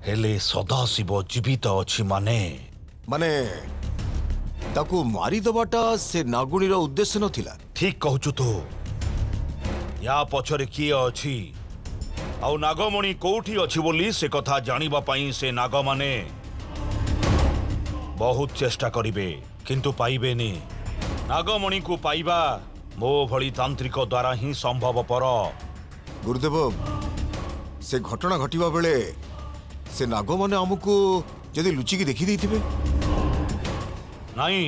हेले सदाशिव जीवित अछि माने माने ताकू मारी दबाटा से नागुणीर उद्देश्य नथिला। ठीक कहचु तो या पछरे किए अछि आउ नागमणि कोठी अछि बोली से कथा जानिबा पई से नाग माने बहुत चेष्टा करिवे किंतु पाइबेनी। नागमणि को पाइबा मो भली तांत्रिक द्वारा ही संभवपर। गुरुदेव से घटना घटिबा बेले से नाग माने हमको जदि लुचिकी देखि देथिबे। नहीं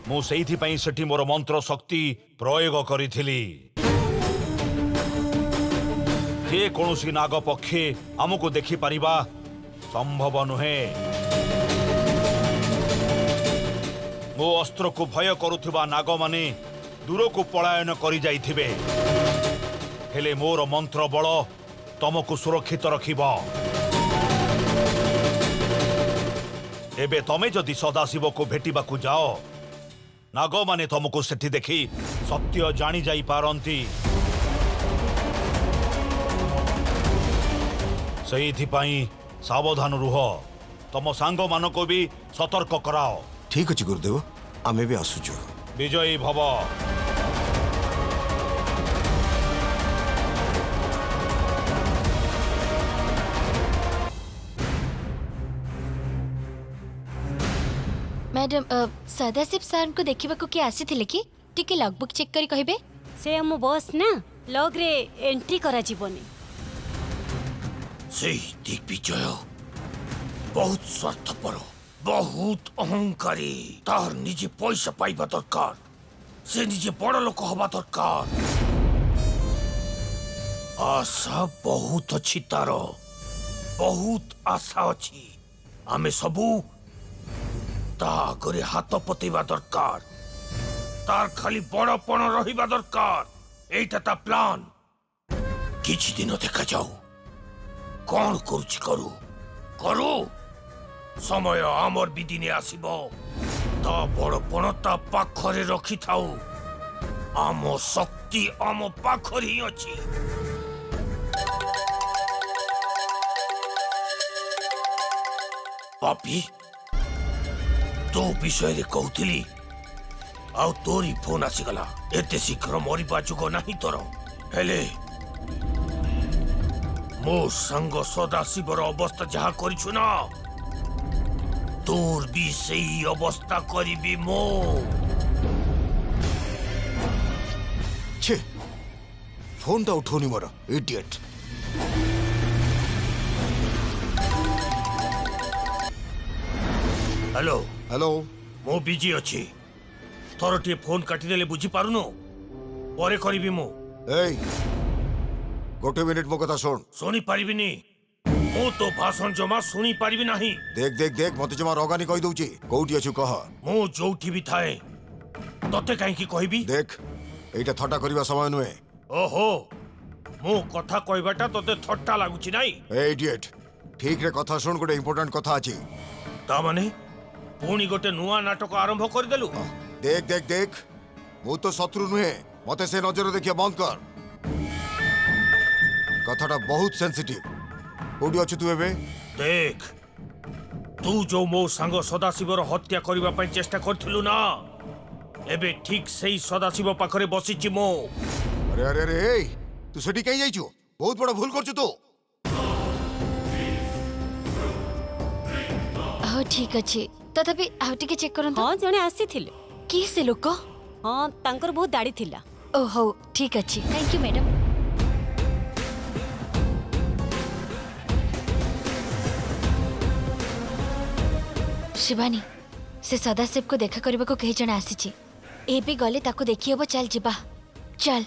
मु सेइथि पई सेठी मोर मंत्र शक्ति प्रयोग करिथिली। जे कोनोसी नाग पक्षी हमको देखि परिबा संभव नुहे। मो अस्त्र को भय करुथुबा नाग माने दूर को पलायन करि जाइथिबे हेले मोर मंत्र बल तुमको सुरक्षित रखिबो। एबे तमे जदि सदाशिव को भेटिबा को जाओ नाग माने तुमको सेठी देखि सत्य जानी जाई पारंती। सेइथि पई सावधान रुह तम सांग मान को भी सतर्क कराओ। ठीक अछि गुरुदेव आमे भी आसुचु। विजयी भव। मैडम सदाशिव सर को देखा किए आसी कि टिके लगबुक चेक करी कहबे। से हम बॉस ना लॉग रे एंट्री करा जीवनी। से दिग्विजय बहुत स्वार्थपर बहुत अहंकारी तार निजे पैसा पाइबा दरकार से निजे बड़ लोक हवा दरकार। आशा बहुत अच्छी तार बहुत आशा अच्छी आमे सबू ता आगे हाथ पतेवा दरकार तार खाली बड़पण रहिबा दरकार। एटा ता प्लान किछि दिन देखा जाऊ कौन करुछि करू करू समय आमर भी दिने आसीबो ता बड़पण ता पाखरे रखि थाऊ आम शक्ति आम पाखरे ही अछि। पापी तो विषय रे कहूली आउ तोरी फोन आसीगला एते शीघ्र मरिबा जुग नाही तोर हेले मो संग सदाशिवर अवस्था जहा करिछु ना तोर भी सही अवस्था करिबी मो। छे फोन ता उठोनी मोर इडियट। हेलो हेलो मो बिजी अछि तोर टे फोन काटी देले बुझी पारुनो परे करिबी मो। ए गोटे मिनिट मो कथा सुन। सुनी पारिबिनी मो तो भाषण जमा सुनी पारिबी नाही। देख देख देख मते जमा रोगानी कहि दउची कोउटी अछु कह। मो जोठी भी थाए तते काहे की कहबी। देख एटा थट्टा करबा समय नुहे। ओहो मो कथा कहबाटा तते थट्टा लागुची नाही। ए इडियट ठीक रे कथा सुन गोटे इंपोर्टेंट कथा अछि। ता माने पुणी गोटे नुआ नाटक आरंभ कर देलु। देख देख देख मु तो शत्रु नुहे मते से नजर देखिया बंद कर। कथाटा बहुत सेंसिटिव कोउटी अछु तू एबे। देख तू जो मो संग सदाशिवर हत्या करबा पई चेष्टा करथिलु ना एबे ठीक सही सदाशिव पाखरे बसिची मो। अरे अरे अरे तू सेठी कहीं जाइछु बहुत बड़ा भूल करछु तू। हो ठीक अछि तथापि आउ टिके चेक करंतु। हाँ जने आसी थिले की से लोक। हाँ तांकर बहुत दाढ़ी थिला। ओ हो ठीक अछि थैंक यू मैडम। शिवानी से सदाशिव को देखा करबा को कही जण आसीची ए भी गले ताको देखि हबो। चल जिबा चल।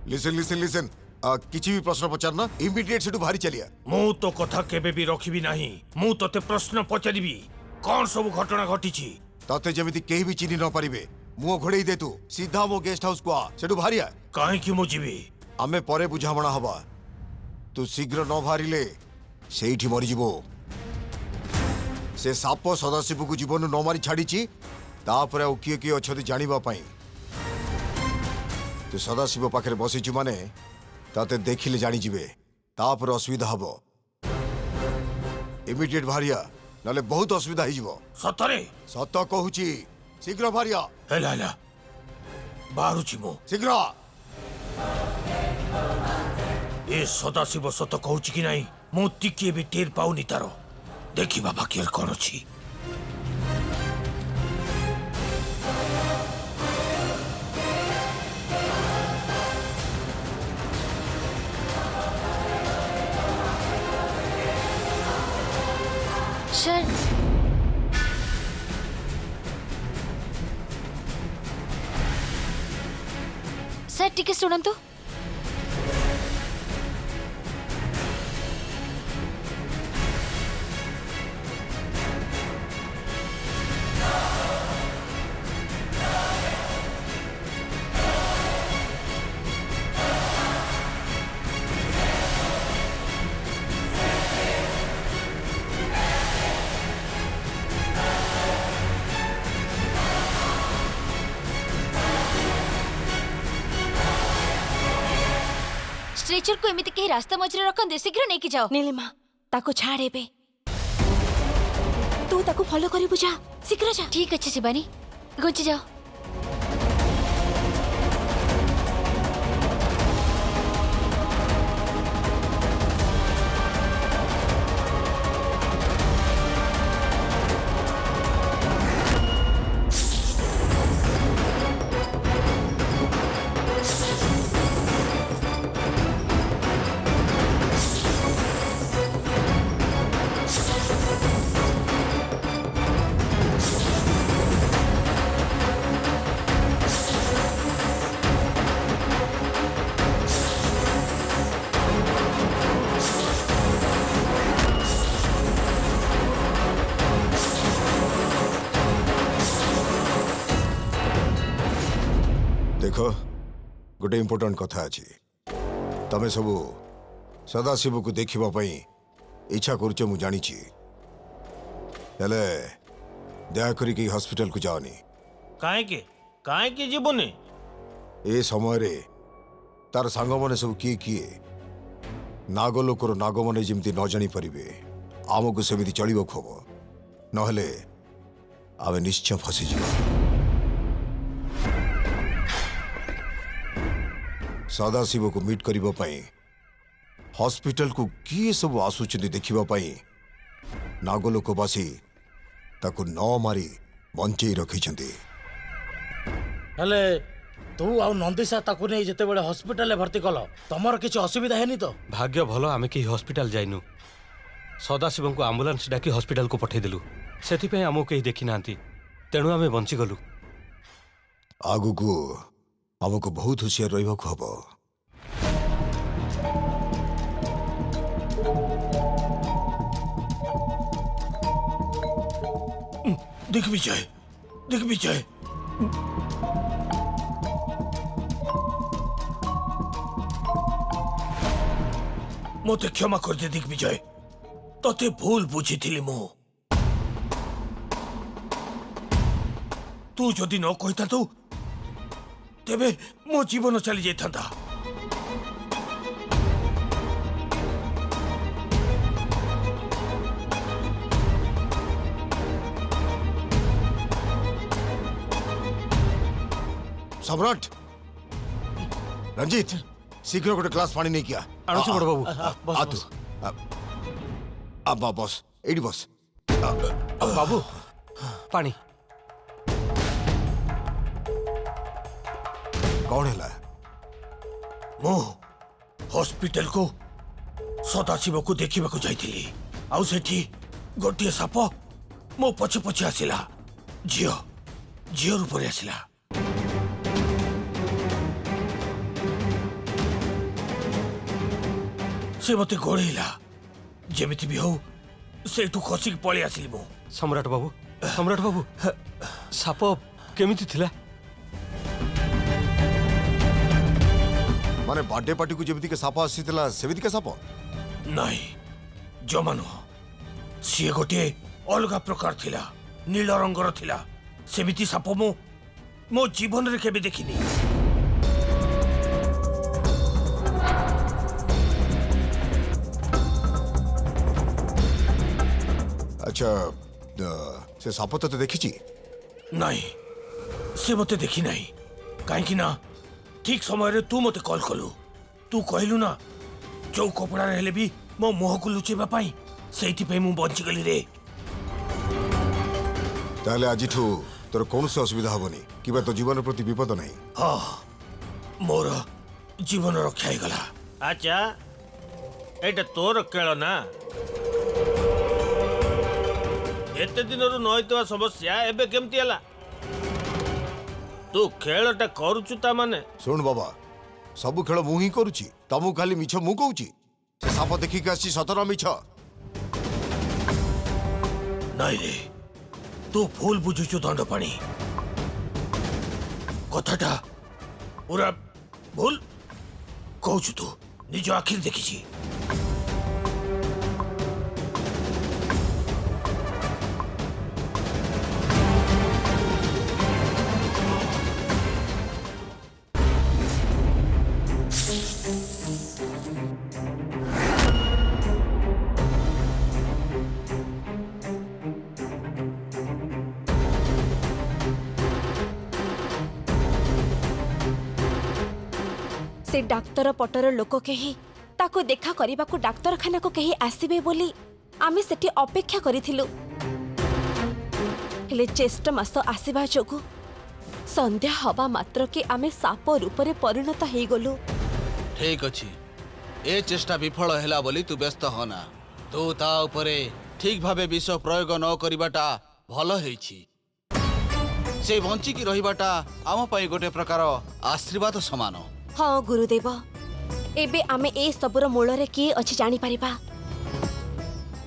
लिसन लिसन लिसन किछि भी प्रश्न पचारना इमीडिएट सेटू भारी चलिया। मु तो कथा केबे भी रखिबी नाही मु तते प्रश्न पचारिबी कोन सब घटना घटिछि तते जेमिति केही भी चिन्हि न परिबे मुओ घोड़ेई दे तू सीधा मो गेस्ट हाउस को आ सेटू भारिया। काहे कि मु जीवी आमे परे बुझामणा हबा तू शीघ्र न भारिले सेठी मरि जिवो। से साप सदाशिव को जीवन न मारी छाड़ी तापर आउ किए किए अच्छा जाना तू सदाशिव पाखे बसीचु माने ताते देखिले जानी जिवे तापर असुविधा हबो इमिडिएट भारिया नले बहुत असुविधा ही जीवो सतरे सत कहूची शीघ्र भारिया हेला हेला बाहरुची मो शीघ्र ए सदाशिव सत कहूची कि नहीं मु टिके भी टेर पाउनी तारो देखी बाबा केर कोन अछि सर सर टिके सुनंतु स्ट्रेचर को एमिति कहीं रास्ता मझरे रखन दे शीघ्र नेकी जाओ नीलिमा ताको छाड़ एबे तू ताको फॉलो करिबु जा शीघ्र जा ठीक अच्छे शिवानी गुंची जाओ देखो गोटे इम्पोर्टाट कथा अच्छी तमें सब सदाशिव को देखा इच्छा करुच मु जानी दया करी हॉस्पिटल को जाओनी काहे के जीवनी ए समय रे तार सांग मैंने सब किए किए नागलोकर नाग मैंने जमी न जानी पारे आमको सेमती चलो खब नहले आमे निश्चय फसीज सदाशिव को मीट करने हॉस्पिटल को किए सब आसुचंती देखिबाई नागलोकवासी ताको न मारी बंचई रखिछंती हेले तू आउ नंदिसा ताकू नहीं जेते बेले हॉस्पिटल भर्ती कल तमर किछ असुविधा हेनी तो भाग्य भलो आमे कि हॉस्पिटल जाइनु सदाशिव को एम्बुलेंस डाकी हॉस्पिटल को पठे देलु सेति पे हमो केही देखि नांती तेणु आमे बंची गलु आगु को हमको बहुत होशियार रहिबाक हबो दिग्विजय मते क्षमा कर दे दिग्विजय तते भूल बुझी मु तू जदि न कहता तो तेबे मो जीवन चली जाता सम्राट रंजीत शीघ्र गोटे ग्लास पानी नहीं किया आणुछु बड़ बाबू आतु अब बस एडी बस बाबू पानी कौन है मो हॉस्पिटल को सदाशिव को देखा जाइली आउ सेठी गोटे साप मो पछे पछे आसिला झील रूप आसिला से मते गोड़ेला जेमिति भी हो सेठू खसिक पळी आसिली मो सम्राट बाबू साप केमिति थिला माने बर्थडे पार्टी को जेमिति के साप आसीतला सेमिति के साप नहीं जमा नुह सी गोटे अलग प्रकार थिला नील रंगर थिला सेमिति साप मो जीवन रे केबे देखिनी ଆଚ୍ଛା ସେ ସାପ ତତେ ଦେଖିଛି? ନାଇଁ, ସେ ମତେ ଦେଖି ନାହିଁ। କାହିଁକି ନା ଠିକ ସମୟରେ ତୁ ମତେ କଲ୍ କଲୁ। ତୁ କହିଲୁ ନା ଯୋଉ କପଡ଼ାରେ ହେଲେ ବି ମୋ ମୁହଁକୁ ଲୁଚେଇବା ପାଇଁ, ସେଇଥିପାଇଁ ମୁଁ ବଞ୍ଚିଗଲି ରେ। ତାହେଲେ ଆଜିଠୁ ତୋର କୌଣସି ଅସୁବିଧା ହବନି କିମ୍ବା ତୋ ଜୀବନ ପ୍ରତି ବିପଦ ନାହିଁ। ହଁ, ମୋର ଜୀବନ ରକ୍ଷା ହେଇଗଲା। ଆଚ୍ଛା, ଏଇଟା ତୋର ଖେଳ ନା? ଏତେ ଦିନରୁ ନଇଥିବା ସମସ୍ୟା ଏବେ କେମିତି ହେଲା? ତୁ ଖେଳଟା କରୁଛୁ ତା ମାନେ? ଶୁଣ ବାବା, ସବୁ ଖେଳ ମୁଁ ହିଁ କରୁଛି, ତମକୁ ଖାଲି ମିଛ ମୁଁ କହୁଛି। ସେ ସାପ ଦେଖିକି ଆସିଛି, ସତର ମିଛ। ନାଇଁ ରେ, ତୁ ଭୁଲ ବୁଝୁଛୁ ଦଣ୍ଡ ପାଣି। କଥାଟା ପୁରା ଭୁଲ କହୁଛୁ। ତୁ ନିଜ ଆଖିରେ ଦେଖିଛି। से डाक्तर पटर लोक केही ताको देखा करबाकू डाक्तरखाना को केही आसीबे बोली आमे सेठी अपेक्षा करिथिलु। हेले चेष्ट मास आसीबा जोगु संध्या हवा मात्र के आमे साप रूपरे परिणत हेई गलु। ठीक अछि, ए चेष्टा विफल हैला बोली तू व्यस्त होना। तू ता उपरे ठीक भाबे विष प्रयोग न करिबाटा भल हेछि। से बंची की रहिबाटा आम पई गोटे प्रकार आशीर्वाद समान। हाँ गुरुदेव, एबे आमे ए सबुर मूल रे की अछि जानि परिबा।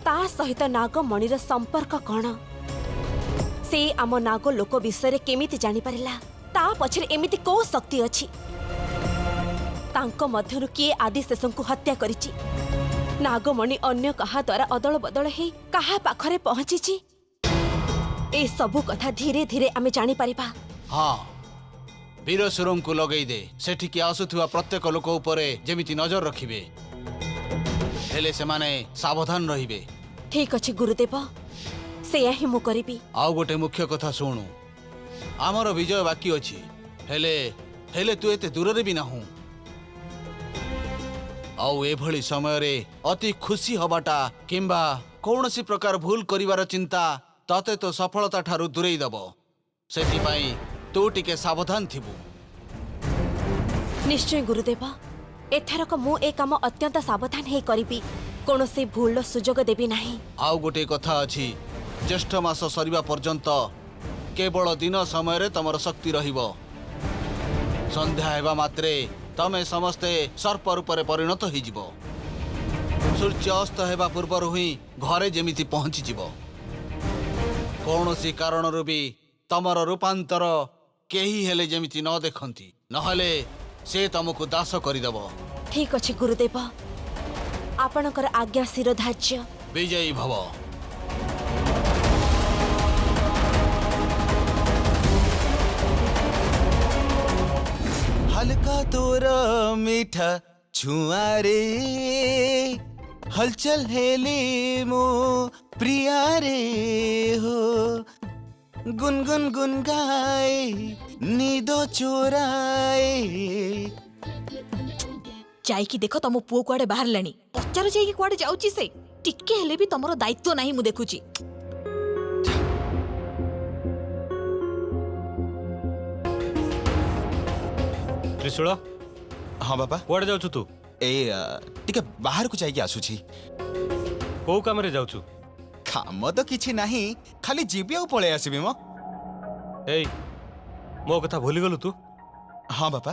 ता सहित नागमणिर संपर्क कौन? से आम नाग लोक विषय केमिति जानि परिला? ता पछरे एमिति को शक्ति अछि? तांको मध्यरु किए आदिशेषंकु हत्या करिछि? नागमणि अन्य कहा द्वारा अदल बदल हे कहा पाखरे पहुंचीछि? ए सबु कथा धीरे धीरे आमे जानि परिबा। हाँ, वीरसुरम को लगई दे। सेठिकी आसुथुवा प्रत्येक लोक उपरे जेमिति नजर रखिबे, हेले से माने सावधान रहिबे। ठीक अछि गुरुदेव, सेया ही मु करिबी। आउ गोटे मुख्य कथा सुनु, आमर विजय बाकी अछि, हेले हेले तू एते दूर रे भी नाहु। आउ एभली समय रे अति खुशी हबाटा किंबा कौनसी प्रकार भूल करिवार चिंता तते तो सफलता ठारू दूरेई दबो। सेति पई तू टिके सावधान थिबु। निश्चय गुरुदेव, एथरक मु ए काम अत्यंत सावधान हे करिबी। कोनोसी भूल सुजोग देबी नाही। आउ गोटे कथा अछि, ज्येष्ठ मास सरिबा पर्यंत केवल दिन समय रे तमर शक्ति रहिबो। संध्या हेबा मात्रे तमे समस्ते सर्प रूपरे परिणत होई जिवो। सूर्य अस्त हेबा पूर्वर हुई घरे जेमिति पहुंची जिवो। कौनसी कारणरू भी तमर रूपांतर केही हेले जेमिति न देखंती, नहले से तमको दास करिदेबो। ठीक अछि गुरुदेव, आपणकर आज्ञा शिरोधार्य। विजयी भव। हल्का तोरा मीठा छुआ रे, हलचल हेले मो प्रिया रे हो। गुनगुन गुन गाए नीदो चोराए। जाइकी देख तम पुओ कुआडे बाहर लानी। पचार जाइकी कुआडे जाउची से? टिके हेले भी तमरो दायित्व नाही मु देखुची। त्रिशूल, हाँ बाबा। कुआडे जाउछु तू? ए टिके बाहर को जाइए आसुछी। को काम रे जाउछु? काम तो किछि नाही, खाली जीबी आ पळे आसीबी मो। एई मो कथा भूली गलु तू? हाँ बाबा,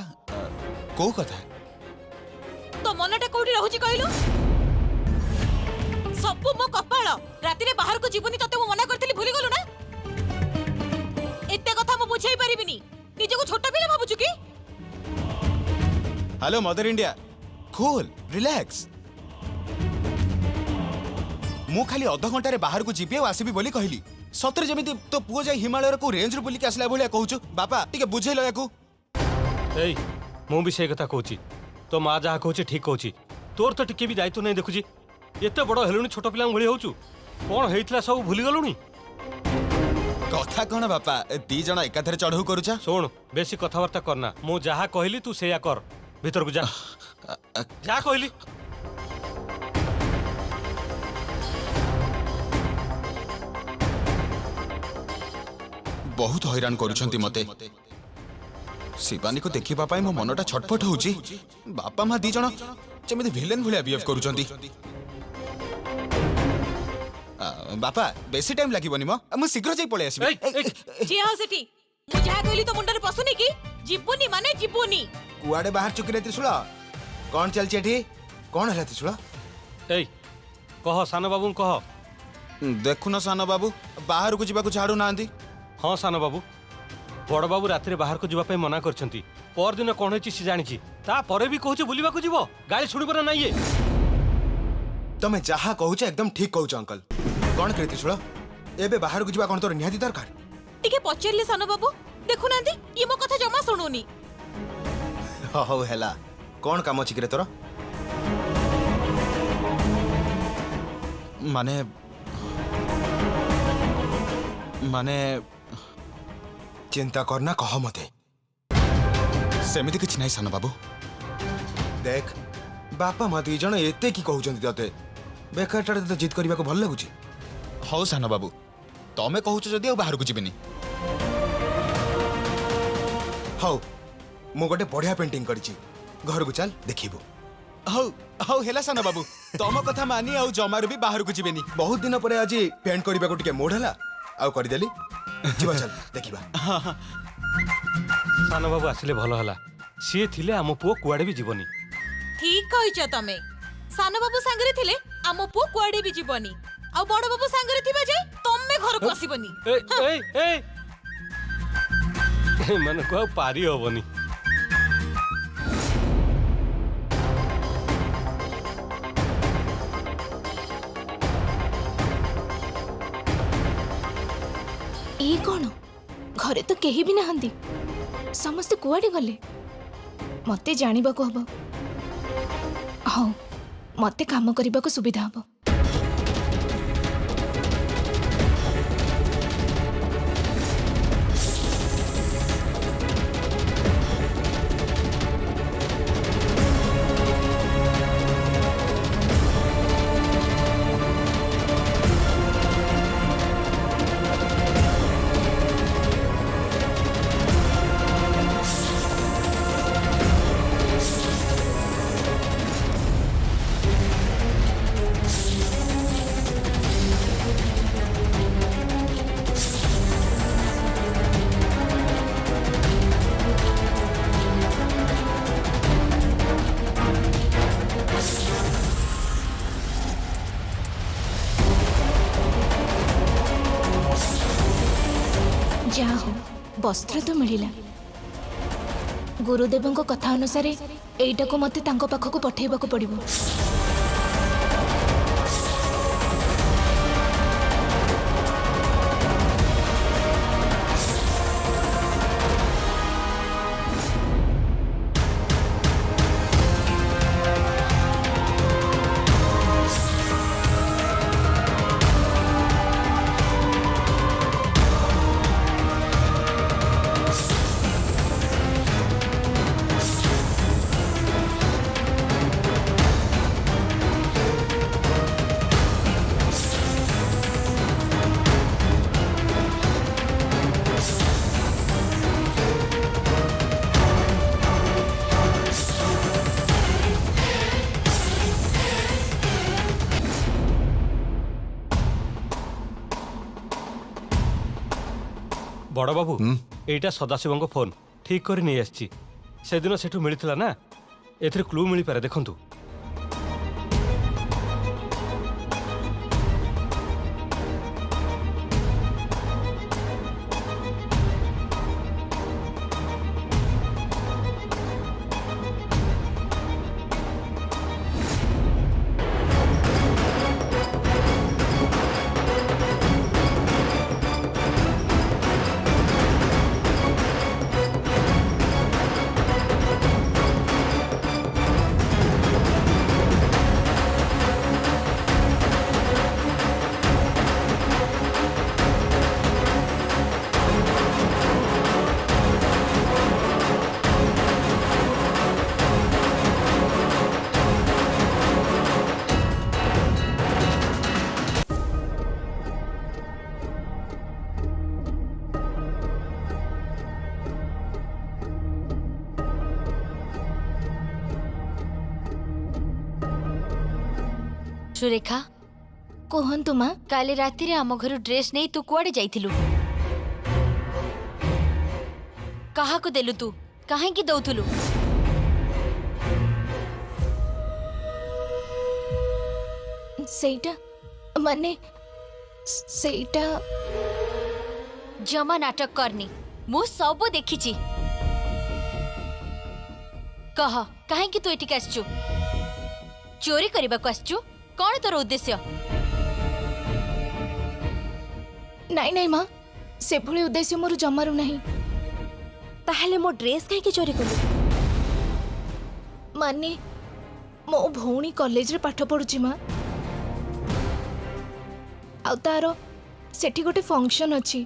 को कथा? तो मनटा कोठी रहउची कहलु? सबु मो कपाळ। राती रे बाहर को जीवनी तते मो मना करथली, भूली गलु ना? एते कथा मो बुझाई परिबिनी। निजे को छोटा पिला भाबुछु की? Hello mother India, cool relax. मु खाली अध घंटा रे बाहर को जीबी आ आसीबी बोली कहली। सतरे जेमिति तो पुओ जाई हिमालय रे को रेंज रे बुली के आसला भलिया कहूछु। बाबा टिके बुझेलो याकू। एई मु भी से कथा कहूची। तो माँ जहाँ कहूची ठीक कहूची। तोर तो टिके भी दायित्व नहीं देखुची। एते बड़ हेलुनी छोट पिला भली होचु। कौन हेइतला सब भूली गलुनी? कथा कौन बापा दी जण एकाथरे चढ़ऊ करूचा? सुन बेसी कथबार्ता करना। मु जहा कहली तू सेया कर। भीतर को जा। जा कहली। बहुत हैरान करूछंती मते। शिवानी को देखिबा पाई मो मनटा छटपट होउची। बापा मां दी जण जेमिति विलेन भलिया बिहेव करूछंती। बापा बेसी टाइम लागिबनी मु शीघ्र जाई पळे आसीबी। जे हो सेठी मु जहा कहली तो मुंडरे पसुनी की जीवनी माने जीवनी। कुआडे बाहर चुकी रे त्रिशूल कौन चलची एठी? कौन हला त्रिशूल? ए कह सान बाबू कह। देखुन सान बाबू बाहर को जीवा को छाडू नांदी। हाँ सान बाबू बड़ बाबू राति बाहर को जीवा मना करछंती। पर दिन कौन होची सी जानिची ता परे भी कहूछ बुलिबा को जीवो। गाली सुनिब ना ये तमे जहा कहूछ एकदम ठीक कहूछ अंकल। कौन करे त्रिशूल एबे बाहर को जीवा कोन तोर निहाती दरकार? टिके पचरले सान बाबू देखु नांदी ये मो कथा जमा सुनुनी। हो हेला कौन काम अछि करे तोर? माने माने चिंता करना कह मते। सेमिति किछ नाही सान बाबू। देख बापा मां दी जण एते की कहउचंती तते बेकारटारे तो जिद करबा को भल लागुची। हौ सान बाबू तमे कहूछ जदी बाहर को जीबेनी। हौ मु गोटे बढ़िया पेंटिंग करिची घर को चल देखिबो। हौ हौ हेला सान बाबू तम कथा मानी आउ जमार भी बाहर को जीबेनी। बहुत दिन परे आज पेंट करबा को टिके मोड हला आउ कर देली। जीवा चल देखिबा। सान बाबू आसिले भल हला। सी थिले आम पुओ कुआडे भी जीवनी। ठीक कहिछ तमे। सान बाबू संगरे थिले आमो पु कुआडे भी जीवनी। आ बड़ बाबू संगरे थिबा जे तमे घर को आसीबनी। ए मन को पारी होबनी। ए कौन घरे तो केही भी नहंदी समस्त कुआडे गले मते जानिबा को हबो। हाँ मते काम करबा को सुविधा हबो। जा हो वस्त्र तो मिलिला। गुरुदेव कथा अनुसार एटा को मते तांको पाखको पठेबा को पड़िबो। बड़ बाबू एटा सदाशिव फोन ठीक कर नहीं आसी। से दिन सेठू मिलता ना एथरे क्लू मिल पारे देखंतु। ସୁରେଖା କୁହନ୍ତୁ ମା। କାଲି ରାତିରେ ଆମ ଘରୁ ଡ୍ରେସ୍ ନେଇ ତୁ କୁଆଡ଼େ ଯାଇଥିଲୁ? କାହାକୁ ଦେଲୁ ତୁ? କାହିଁକି ଦଉଥିଲୁ? ସେଇଟା ମାନେ ସେଇଟା ଜମା ନାଟକ କରନି, ମୁଁ ସବୁ ଦେଖିଛି। କହ କାହିଁକି ତୁ ଏଠିକି ଆସିଛୁ? ଚୋରି କରିବାକୁ ଆସିଛୁ? କଣ ତୋର ଉଦ୍ଦେଶ୍ୟ? ନାଇଁ ନାଇଁ ମା, ସେଭଳି ଉଦ୍ଦେଶ୍ୟ ମୋର ଜମାରୁ ନାହିଁ। ତାହେଲେ ମୋ ଡ୍ରେସ୍ କାହିଁକି ଚୋରି କଲୁ? ମାନେ ମୋ ଭଉଣୀ କଲେଜରେ ପାଠ ପଢୁଛି ମା, ଆଉ ତାର ସେଠି ଗୋଟେ ଫଙ୍କସନ୍ ଅଛି,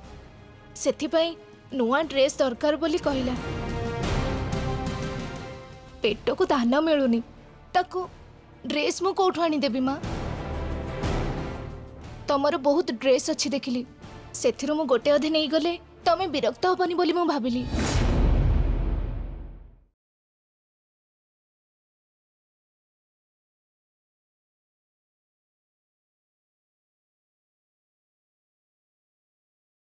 ସେଥିପାଇଁ ନୂଆ ଡ୍ରେସ୍ ଦରକାର ବୋଲି କହିଲା। ପେଟକୁ ଦାନା ମିଳୁନି, ତାକୁ ଡ୍ରେସ୍ ମୁଁ କୋଉଠୁ ଆଣିଦେବି ମା? ତମର ବହୁତ ଡ୍ରେସ୍ ଅଛି ଦେଖିଲି, ସେଥିରୁ ମୁଁ ଗୋଟେ ଅଧେ ନେଇଗଲେ ତମେ ବିରକ୍ତ ହବନି ବୋଲି ମୁଁ ଭାବିଲି।